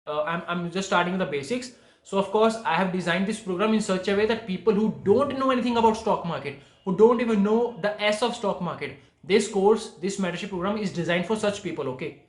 I'm just starting with the basics. So of course I have designed this program in such a way that people who don't know anything about stock market, who don't even know the S of stock market, this course, this mentorship program is designed for such people. Okay.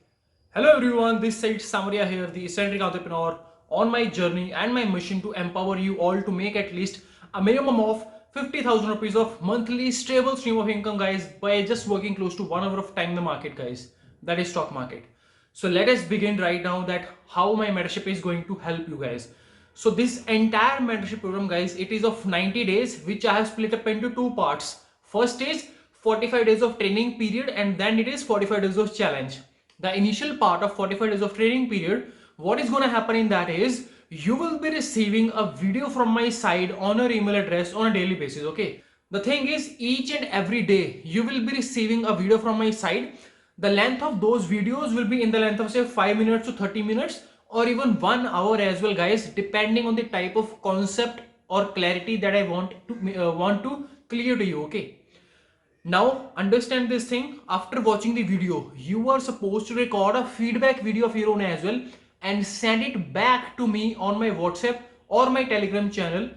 Hello everyone, this is Samaria here, the eccentric entrepreneur on my journey and my mission to empower you all to make at least a minimum of 50,000 rupees of monthly stable stream of income, guys, by just working close to 1 hour of time in the market, guys. That is stock market. So let us begin right now that how my mentorship is going to help you guys. So this entire mentorship program, guys, it is of 90 days, which I have split up into two parts. First is 45 days of training period, and then it is 45 days of challenge. The initial part of 45 days of training period, what is going to happen in that is you will be receiving a video from my side on your email address on a daily basis. Okay, the thing is, each and every day you will be receiving a video from my side. The length of those videos will be in the length of say 5 minutes to 30 minutes or even 1 hour as well, guys, depending on the type of concept or clarity that I want to clear to you. Okay, now understand this thing. After watching the video, you are supposed to record a feedback video of your own as well and send it back to me on my WhatsApp or my Telegram channel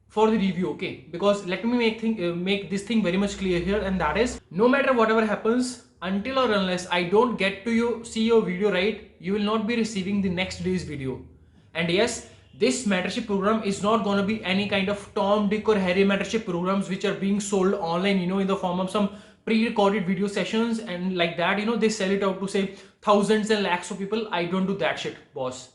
for the review. Okay, because let me make this thing very much clear here, and that is, no matter whatever happens, until or unless I don't get to see your video, right, you will not be receiving the next day's video. And yes, this mentorship program is not going to be any kind of Tom, Dick or Harry mentorship programs which are being sold online, in the form of some pre-recorded video sessions and like that, they sell it out to say thousands and lakhs of people. I don't do that shit, boss.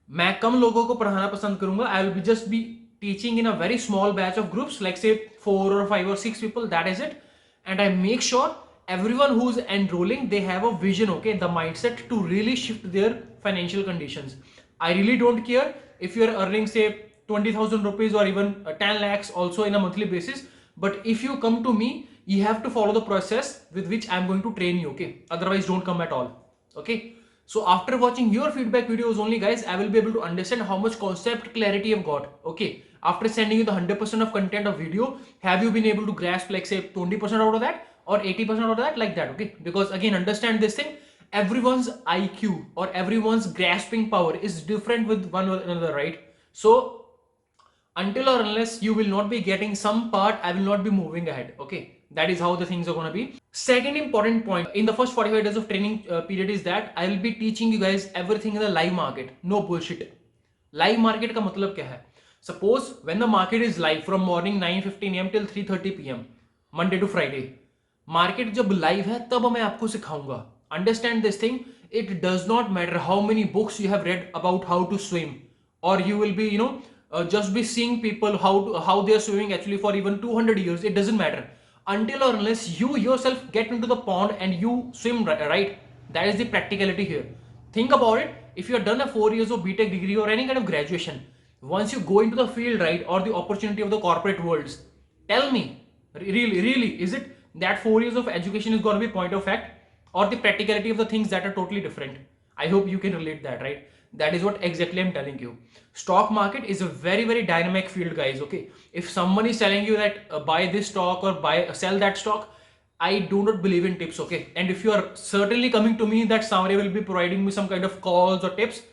मैं कम लोगों को पढ़ाना पसंद करूंगा. I will be just be teaching in a very small batch of groups, like say 4 or 5 or 6 people. That is it. And I make sure everyone who's enrolling, they have a vision, okay, the mindset to really shift their financial conditions. I really don't care if you're earning say 20,000 rupees or even 10 lakhs also in a monthly basis. But if you come to me, you have to follow the process with which I'm going to train you. Okay, otherwise don't come at all. Okay, so after watching your feedback videos only, guys, I will be able to understand how much concept clarity you've got. Okay, after sending you the 100% of content of video, have you been able to grasp like say 20% out of that or 80% out of that, like that? Okay, because again, understand this thing, everyone's IQ or everyone's grasping power is different with one another, right? So until or unless you will not be getting some part, I will not be moving ahead. Okay, that is how the things are going to be. Second important point in the first 45 days of training period is that I will be teaching you guys everything in the live market. No bullshit. Live market का मतलब क्या है? Suppose when the market is live from morning 9:15 am till 3:30 pm, Monday to Friday, market जब live है तब मैं आपको सिखाऊंगा. Understand this thing. It does not matter how many books you have read about how to swim, or you will be just be seeing people how they are swimming actually for even 200 years. It doesn't matter until or unless you yourself get into the pond and you swim, right? That is the practicality here. Think about it. If you have done a 4 years of BTech degree or any kind of graduation, once you go into the field, right, or the opportunity of the corporate worlds, tell me, really, is it that 4 years of education is going to be point of fact, or the practicality of the things that are totally different? I hope you can relate that, right? That is what exactly I'm telling you. Stock market is a very dynamic field, guys. Okay, if someone is telling you that buy this stock or sell that stock, I do not believe in tips. Okay, and if you are certainly coming to me that somebody will be providing me some kind of calls or tips,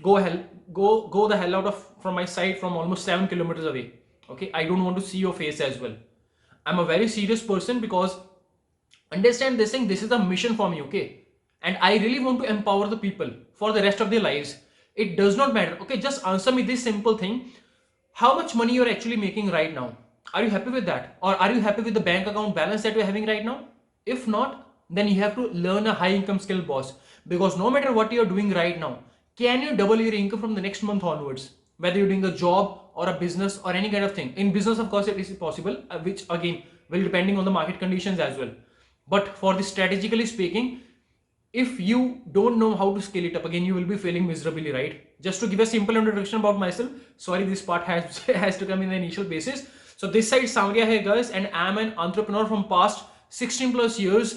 go the hell out of from my side from almost 7 kilometers away. Okay, I don't want to see your face as well. I'm a very serious person, because understand this thing, this is a mission for me. Okay, and I really want to empower the people for the rest of their lives. It does not matter. Okay, just answer me this simple thing: how much money you're actually making right now? Are you happy with that, or are you happy with the bank account balance that you're having right now? If not, then you have to learn a high income skill, boss, because no matter what you're doing right now, can you double your income from the next month onwards, whether you're doing a job or a business or any kind of thing? In business, of course, it is possible, which again will depending on the market conditions as well. But for the strategically speaking, if you don't know how to scale it up, again you will be failing miserably, right? Just to give a simple introduction about myself, sorry, this part has has to come in the initial basis. So this side Samaria here, guys, and I'm an entrepreneur from past 16 plus years,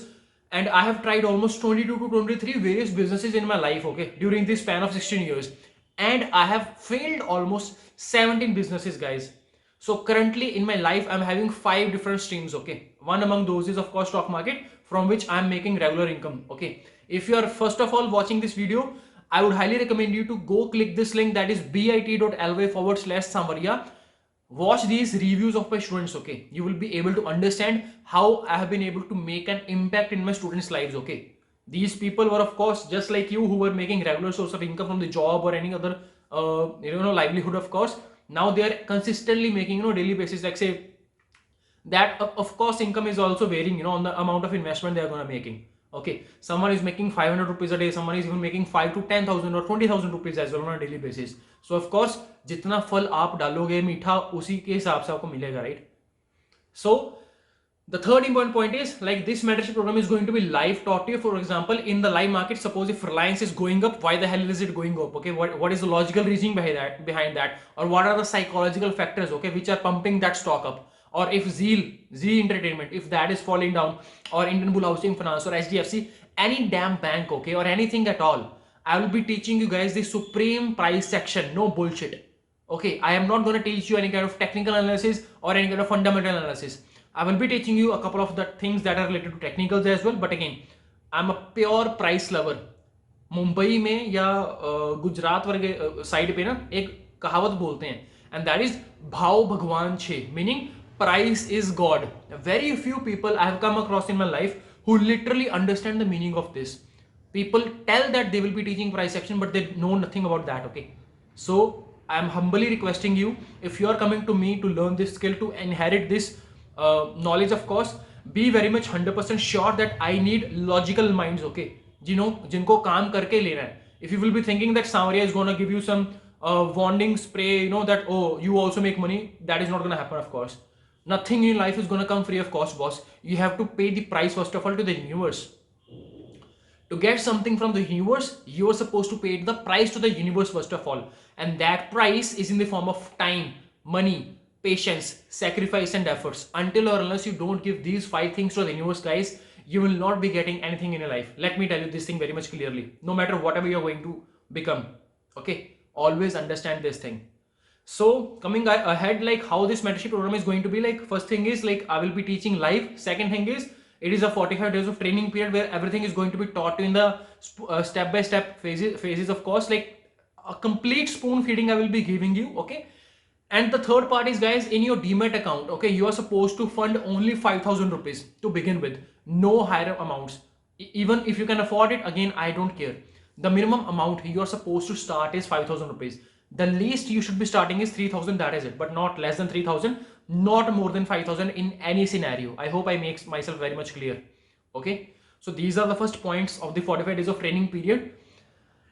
and I have tried almost 22 to 23 various businesses in my life, okay, during this span of 16 years, and I have failed almost 17 businesses, guys. So currently in my life, I'm having 5 different streams. Okay, one among those is of course stock market, from which I'm making regular income. Okay, if you are first of all watching this video, I would highly recommend you to go click this link, that is bit.ly/Samaria. Watch these reviews of my students, okay? You will be able to understand how I have been able to make an impact in my students' lives, okay? These people were, of course, just like you, who were making regular source of income from the job or any other, livelihood, of course. Now they are consistently making, daily basis, like say, that of course income is also varying, on the amount of investment they are going to making. Okay, someone is making 500 rupees a day, someone is even making 5 to 10,000 or 20,000 rupees as well on a daily basis. So of course जितना फल आप डालोगे मीठा उसी के हिसाब से आपको मिलेगा, right? So the third important point is, like, this mentorship program is going to be live taught to you. For example, in the live market, suppose if Reliance is going up, why the hell is it going up? Okay, what is the logical reasoning behind that, or what are the psychological factors, okay, which are pumping that stock up? Or if Zee Entertainment, if that is falling down, or Indian Bull Housing Finance, or HDFC, any damn bank, okay, or anything at all, I will be teaching you guys the supreme price section. No bullshit. Okay, I am not going to teach you any kind of technical analysis or any kind of fundamental analysis. I will be teaching you a couple of the things that are related to technicals as well. But again, I'm a pure price lover. Mumbai में या गुजरात वर्गे side पे ना एक कहावत बोलते हैं, and that is भाव भगवान छे, meaning price is God. Very few people I have come across in my life who literally understand the meaning of this. People tell that they will be teaching price action, but they know nothing about that, okay? So I am humbly requesting you, if you are coming to me to learn this skill, to inherit this knowledge, of course, be very much 100% sure that I need logical minds, okay? जिनको काम करके लेना है. If you will be thinking that Samaria is going to give you some warning spray, that, oh, you also make money, that is not going to happen, of course. Nothing in life is going to come free of cost, boss. You have to pay the price first of all to the universe. To get something from the universe, you are supposed to pay the price to the universe first of all. And that price is in the form of time, money, patience, sacrifice and efforts. Until or unless you don't give these 5 things to the universe, guys, you will not be getting anything in your life. Let me tell you this thing very much clearly. No matter whatever you're going to become, okay, always understand this thing. So coming ahead, like how this mentorship program is going to be, like, first thing is, like, I will be teaching live. Second thing is, it is a 45 days of training period where everything is going to be taught in the step-by-step phases, of course, like a complete spoon feeding I will be giving you, okay? And the third part is, guys, in your Demat account, okay, you are supposed to fund only 5,000 rupees to begin with, no higher amounts. Even if you can afford it, again, I don't care. The minimum amount you are supposed to start is 5,000 rupees. The least you should be starting is 3,000, that is it, but not less than 3,000, not more than 5,000 in any scenario. I hope I make myself very much clear, okay? So these are the first points of the 45 days of training period.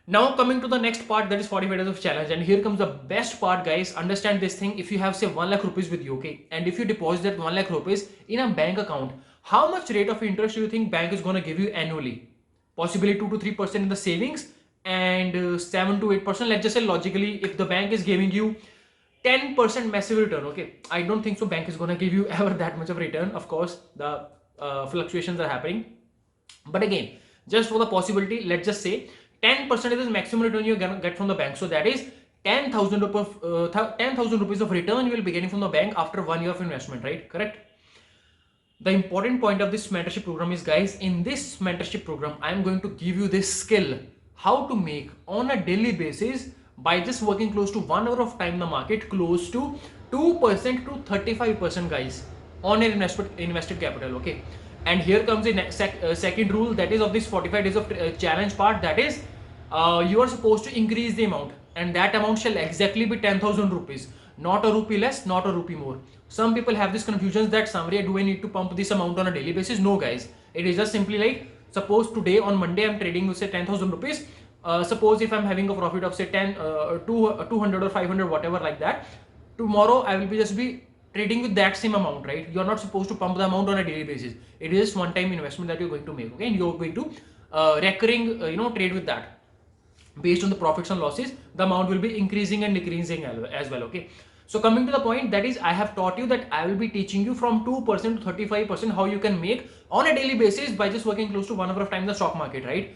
Now coming to the next part, that is 45 days of challenge, and here comes the best part, guys. Understand this thing. If you have, say, 1 lakh rupees with you, okay, and if you deposit that 1 lakh rupees in a bank account, how much rate of interest do you think bank is going to give you annually? Possibly 2 to 3% in the savings, and 7 to 8%, let's just say logically, if the bank is giving you 10% massive return, okay, I don't think so bank is going to give you ever that much of return. Of course, the fluctuations are happening, but again, just for the possibility, let's just say 10% is the maximum return you get from the bank. So that is 10,000 rupees of return you will be getting from the bank after 1 year of investment, right? Correct. The important point of this mentorship program is, guys, in this mentorship program, I am going to give you this skill, how to make on a daily basis, by just working close to 1 hour of time in the market, close to 2% to 35%, guys, on your invested capital, okay? And here comes the second rule, that is of this 45 days of challenge part, that is you are supposed to increase the amount, and that amount shall exactly be 10,000 rupees, not a rupee less, not a rupee more. Some people have this confusion that, Samaria, do I need to pump this amount on a daily basis? No, guys, it is just simply like, suppose today on Monday I'm trading with, say, 10,000 rupees. Suppose if I'm having a profit of, say, 200 or 500, whatever, like that, tomorrow I will be just be trading with that same amount, right? You're not supposed to pump the amount on a daily basis. It is one-time investment that you're going to make, okay? And you're going to recurring, trade with that. Based on the profits and losses, the amount will be increasing and decreasing as well, okay? So coming to the point, that is, I have taught you that I will be teaching you from 2% to 35% how you can make on a daily basis by just working close to 1 hour of time in the stock market, right?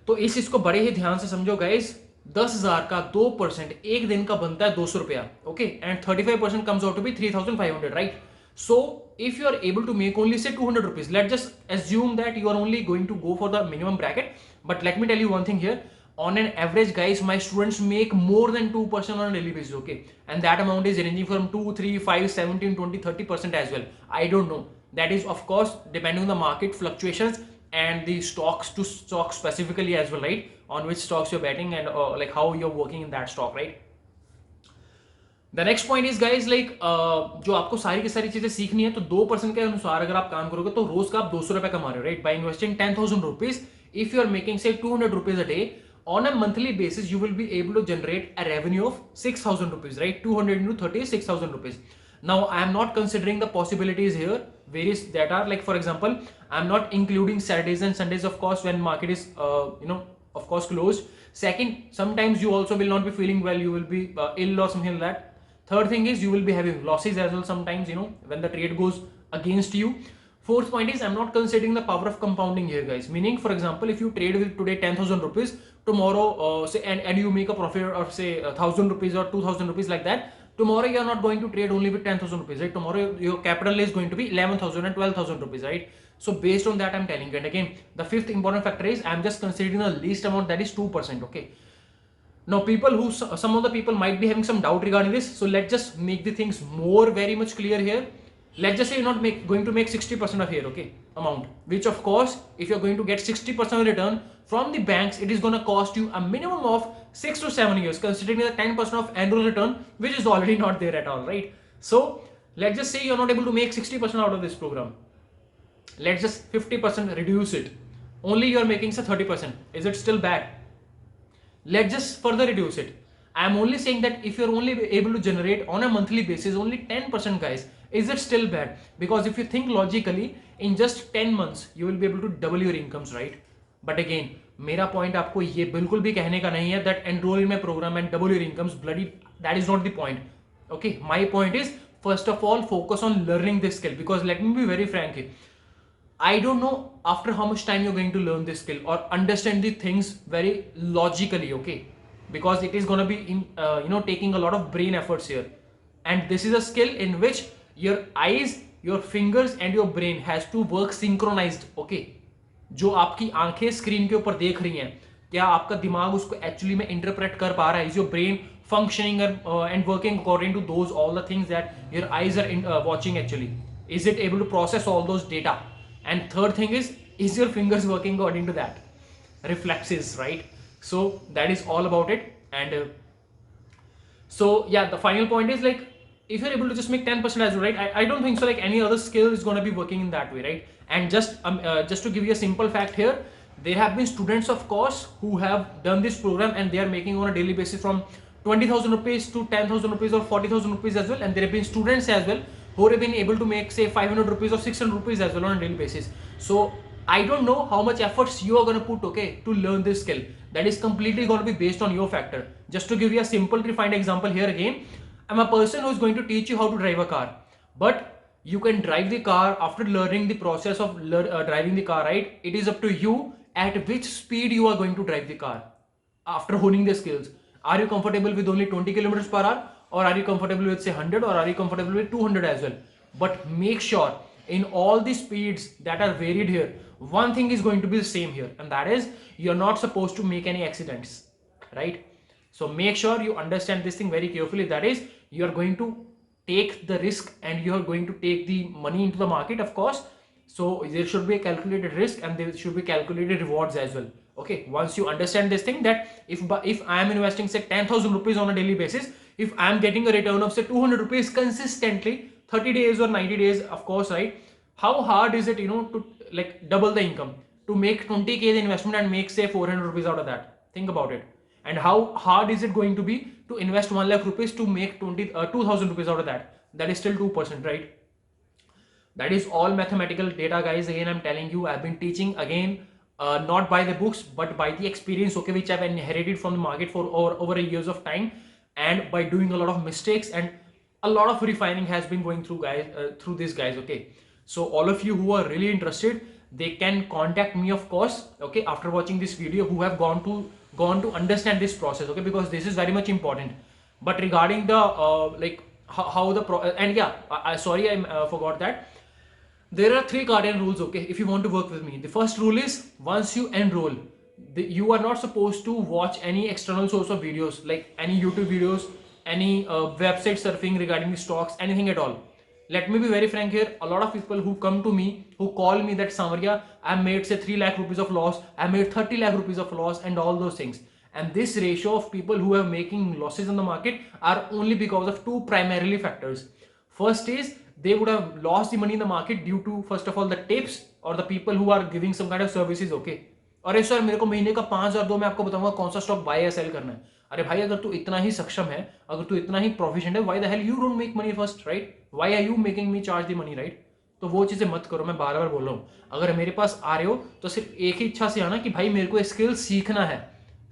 तो इस चीज को बड़े ही ध्यान से समझो, guys. 10,000 का 2% एक दिन का बनता है 200 रुपया, okay, and 35% comes out to be 3,500, right? So if you are able to make only, say, 200 rupees, let's just assume that you are only going to go for the minimum bracket. But let me tell you one thing here, on an average, guys, my students make more than 2% on a daily basis, okay? And that amount is ranging from 2, 3, 5, 17, 20, 30% as well. I don't know. That is, of course, depending on the market fluctuations and the stocks to stock specifically as well, right? On which stocks you're betting and like how you're working in that stock, right? The next point is guys like जो आपको सारी की सारी चीजें सीखनी है तो 2% के अनुसार अगर आप काम करोगे तो रोज का आप 200 रुपए कमा रहे हो, राइट? By investing 10,000 rupees, if you are making say 200 rupees a day on a monthly basis, you will be able to generate a revenue of 6,000 rupees, right? 200 into 30 is 6,000 rupees. Now I am not considering the possibilities here, various that are like, for example, I am not including Saturdays and Sundays, of course, when market is of course closed. Second, sometimes you also will not be feeling well, you will be ill or something like that. Third thing is you will be having losses as well sometimes, when the trade goes against you. Fourth point is I'm not considering the power of compounding here, guys. Meaning, for example, if you trade with today 10,000 rupees, tomorrow say and you make a profit of say 1,000 rupees or 2,000 rupees like that. Tomorrow you are not going to trade only with 10,000 rupees, right? Tomorrow your capital is going to be 11,000 and 12,000 rupees, right? So based on that, I'm telling you. And again, the fifth important factor is I'm just considering the least amount, that is 2%. Okay. Now, some of the people might be having some doubt regarding this. So let's just make the things more very much clear here. Let's just say you're not going to make 60% of here, okay, amount, which of course, if you're going to get 60% return from the banks, it is going to cost you a minimum of 6 to 7 years, considering the 10% of annual return, which is already not there at all, right? So let's just say you're not able to make 60% out of this program. Let's just 50% reduce it. Only you're making say 30%. Is it still bad? Let's just further reduce it. I'm only saying that if you're only able to generate on a monthly basis only 10%, guys, is it still bad? Because if you think logically, in just 10 months you will be able to double your incomes, right? But again, मेरा point आपको ये बिल्कुल भी कहने का नहीं है that enroll in my program and double your incomes. Bloody, that is not the point. Okay, my point is first of all focus on learning this skill, because let me be very frank here. I don't know after how much time you're going to learn this skill or understand the things very logically, okay? Because it is going to be taking a lot of brain efforts here, and this is a skill in which your eyes, your fingers and your brain has to work synchronized, okay? जो आपकी आंखें screen के ऊपर देख रही हैं, क्या आपका दिमाग उसको एक्चुअली में इंटरप्रेट कर पा रहा है? Is your brain functioning and working according to those all the things that your eyes are watching actually? Is it able to process all those data? And third thing is your fingers working according to that? Reflexes, right? So that is all about it. And so yeah, the final point is like, if you're able to just make 10% as well, right? I don't think so like any other skill is going to be working in that way, right? And just to give you a simple fact here, there have been students, of course, who have done this program and they are making on a daily basis from 20,000 rupees to 10,000 rupees or 40,000 rupees as well. And there have been students as well who have been able to make say 500 rupees or 600 rupees as well on a daily basis. So I don't know how much efforts you are going to put, okay, to learn this skill. That is completely going to be based on your factor. Just to give you a simple refined example here again, I'm a person who is going to teach you how to drive a car, but you can drive the car after learning the process of driving the car, right? It is up to you at which speed you are going to drive the car after honing the skills. Are you comfortable with only 20 kilometers per hour, or are you comfortable with say 100, or are you comfortable with 200 as well? But make sure in all the speeds that are varied here, one thing is going to be the same here, and that is you're not supposed to make any accidents, right? So make sure you understand this thing very carefully. That is, you're going to take the risk and you're going to take the money into the market, of course. So there should be a calculated risk and there should be calculated rewards as well. Okay, once you understand this thing, that if I am investing say 10,000 rupees on a daily basis, if I am getting a return of say 200 rupees consistently 30 days or 90 days, of course, right? How hard is it, to like double the income, to make 20k the investment and make say 400 rupees out of that? Think about it. And how hard is it going to be to invest 1 lakh rupees to make 2,000 rupees out of that? That is still 2%, right? That is all mathematical data, guys. Again, I'm telling you, I've been teaching again, not by the books, but by the experience, okay, which I've inherited from the market for over a years of time, and by doing a lot of mistakes, and a lot of refining has been going through, guys, through this, guys. Okay, so all of you who are really interested, they can contact me, of course, okay, after watching this video, who have gone to understand this process, okay, because this is very much important. But regarding the like how the and yeah, sorry, I forgot that there are 3 cardinal rules, okay, if you want to work with me. The first rule is, once you enroll, You are not supposed to watch any external source of videos like any YouTube videos, any website surfing regarding the stocks, anything at all. Let me be very frank here. A lot of people who come to me, who call me that Samarya, I made say 3 lakh rupees of loss, I made 30 lakh rupees of loss, and all those things. And this ratio of people who are making losses in the market are only because of two primarily factors. First is they would have lost the money in the market due to, first of all, the tips or the people who are giving some kind of services. Okay, अरे sir मेरे को महीने का 5,000 दो, मैं आपको बताऊंगा कौन सा स्टॉक बाय या सेल करना है. अरे भाई, अगर तू इतना ही सक्षम है, अगर तू इतना ही प्रोफिशिएंट है, why the hell you don't make money first, right? Why are you making me charge the money, right? तो वो चीजें मत करो. मैं बार बार बोल रहा हूँ, अगर मेरे पास आ रहे हो तो सिर्फ एक ही इच्छा से आना कि भाई मेरे को स्किल सीखना है.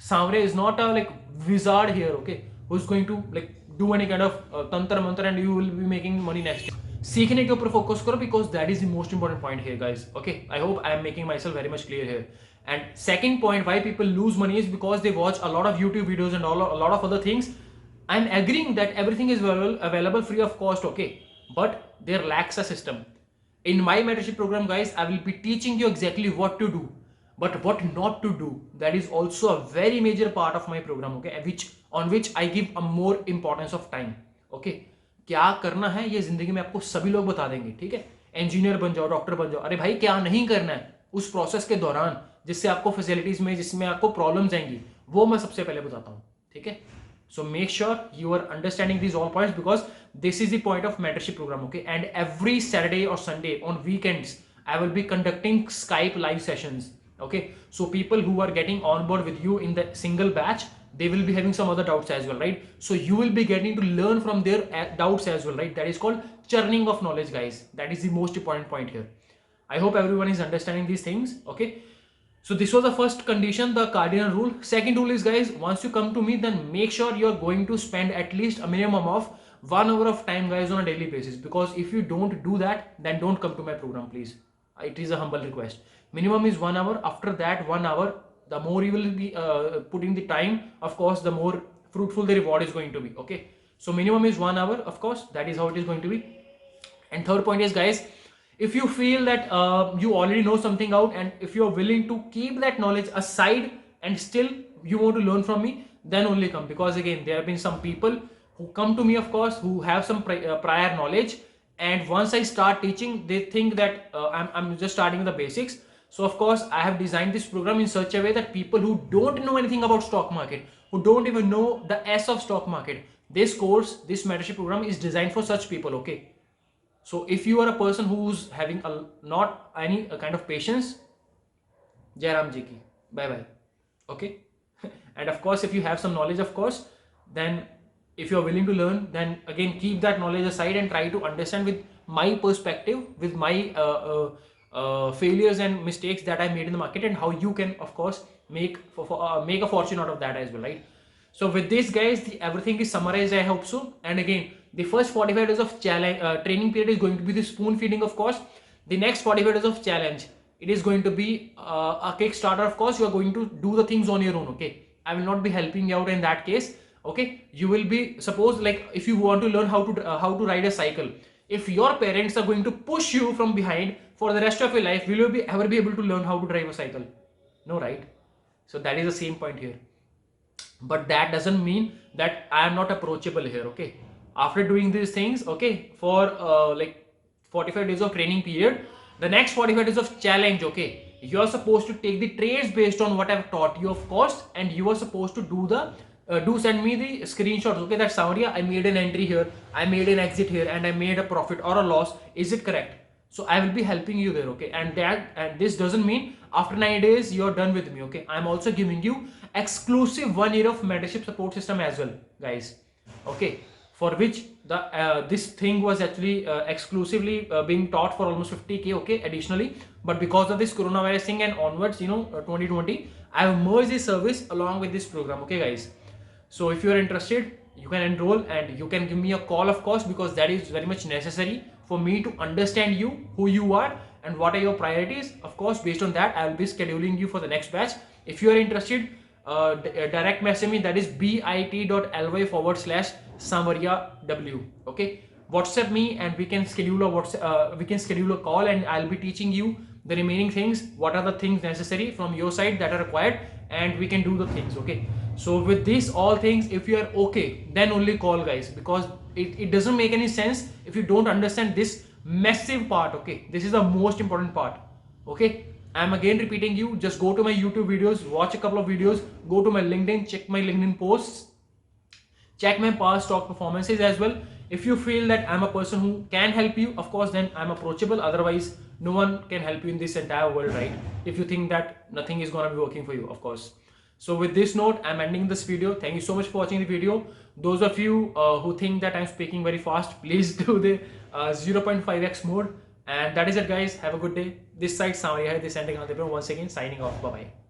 Samre is not a like wizard here, okay, who's going to like do any kind of tantra mantra and you will be making money next year. सीखने के ऊपर फोकस करो, because that is the most important point here, guys. Okay, I hope I am making myself very much clear here. And second point, why people lose money is because they watch a lot of YouTube videos and a lot of other things. I'm agreeing that everything is available free of cost, okay, but there lacks a system. In my mentorship program, guys, I will be teaching you exactly what to do, but what not to do. That is also a very major part of my program, okay, on which I give a more importance of time. Okay, क्या करना है ये जिंदगी में आपको सभी लोग बता देंगे, ठीक है? इंजीनियर बन जाओ, डॉक्टर बन जाओ. अरे भाई, क्या नहीं करना है उस प्रोसेस के दौरान जिससे आपको फैसिलिटीज में, जिसमें आपको प्रॉब्लम्स आएंगी, वो मैं सबसे पहले बताता हूँ, ठीक है? So make sure you are understanding these all points, because this is the point of mentorship program, okay? And every Saturday or Sunday on weekends, I will be conducting Skype live sessions, okay? So people who are getting on board with you in the single batch, they will be having some other doubts as well, right? So you will be getting to learn from their doubts as well, right? That is called churning of knowledge, guys. That is the most important point here. I hope everyone is understanding these things, okay? So this was the first condition, the cardinal rule. Second rule is, guys, once you come to me, then make sure you are going to spend at least a minimum of 1 hour of time, guys, on a daily basis. Because if you don't do that, then don't come to my program, please. It is a humble request. Minimum is 1 hour. After that 1 hour, the more you will be putting the time, of course, the more fruitful the reward is going to be, okay? So minimum is 1 hour, of course, that is how it is going to be. And third point is, guys, if you feel that you already know something out, and if you are willing to keep that knowledge aside and still you want to learn from me, then only come. Because again, there have been some people who come to me, of course, who have some prior knowledge, and once I start teaching, they think that I'm just starting with the basics. So of course, I have designed this program in such a way that people who don't know anything about stock market, who don't even know the S of stock market, this course, this mentorship program is designed for such people, okay? So if you are a person who's having not any kind of patience, Jai Ram Ji ki, bye bye, okay? And of course, if you have some knowledge, of course, then if you are willing to learn, then again keep that knowledge aside and try to understand with my perspective, with my failures and mistakes that I made in the market, and how you can, of course, make a fortune out of that as well, right? So with this, guys, everything is summarized, I hope so. And again, the first 45 days of challenge training period is going to be the spoon feeding, of course. The next 45 days of challenge, it is going to be a Kickstarter. Of course, you are going to do the things on your own, okay? I will not be helping you out in that case, okay? You will be, suppose, like, if you want to learn how to ride a cycle, if your parents are going to push you from behind for the rest of your life, will you ever be able to learn how to drive a cycle? No, right? So that is the same point here. But that doesn't mean that I am not approachable here, okay? After doing these things, okay, for like 45 days of training period, the next 45 days of challenge, okay, you are supposed to take the trades based on what I've taught you, of course, and you are supposed to do send me the screenshots, okay, that Samarya, I made an entry here, I made an exit here, and I made a profit or a loss. Is it correct? So I will be helping you there, okay? And this doesn't mean after 9 days you're done with me, okay? I'm also giving you exclusive 1 year of mentorship support system as well, guys, okay? For which this thing was actually exclusively being taught for almost 50K, okay, additionally. But because of this coronavirus thing and onwards, 2020, I have merged this service along with this program, okay, guys? So if you are interested, you can enroll and you can give me a call, of course, because that is very much necessary for me to understand you, who you are, and what are your priorities. Of course, based on that, I will be scheduling you for the next batch. If you are interested, direct message me, that is bit.ly/SamaryaW, okay? WhatsApp me and we can schedule a call, and I'll be teaching you the remaining things, what are the things necessary from your side that are required, and we can do the things. Okay, so with this all things, if you are okay, then only call, guys, because it doesn't make any sense if you don't understand this massive part. Okay, this is the most important part. Okay, I'm again repeating you, just go to my YouTube videos, watch a couple of videos, go to my LinkedIn, check my LinkedIn posts, check my past stock performances as well. If you feel that I'm a person who can help you, of course, then I'm approachable. Otherwise, no one can help you in this entire world, right? If you think that nothing is gonna be working for you, of course. So with this note, I'm ending this video. Thank you so much for watching the video. Those of you who think that I'm speaking very fast, please do the 0.5x mode. And that is it, guys. Have a good day. This side Samaria, this ending on the once again signing off. Bye bye.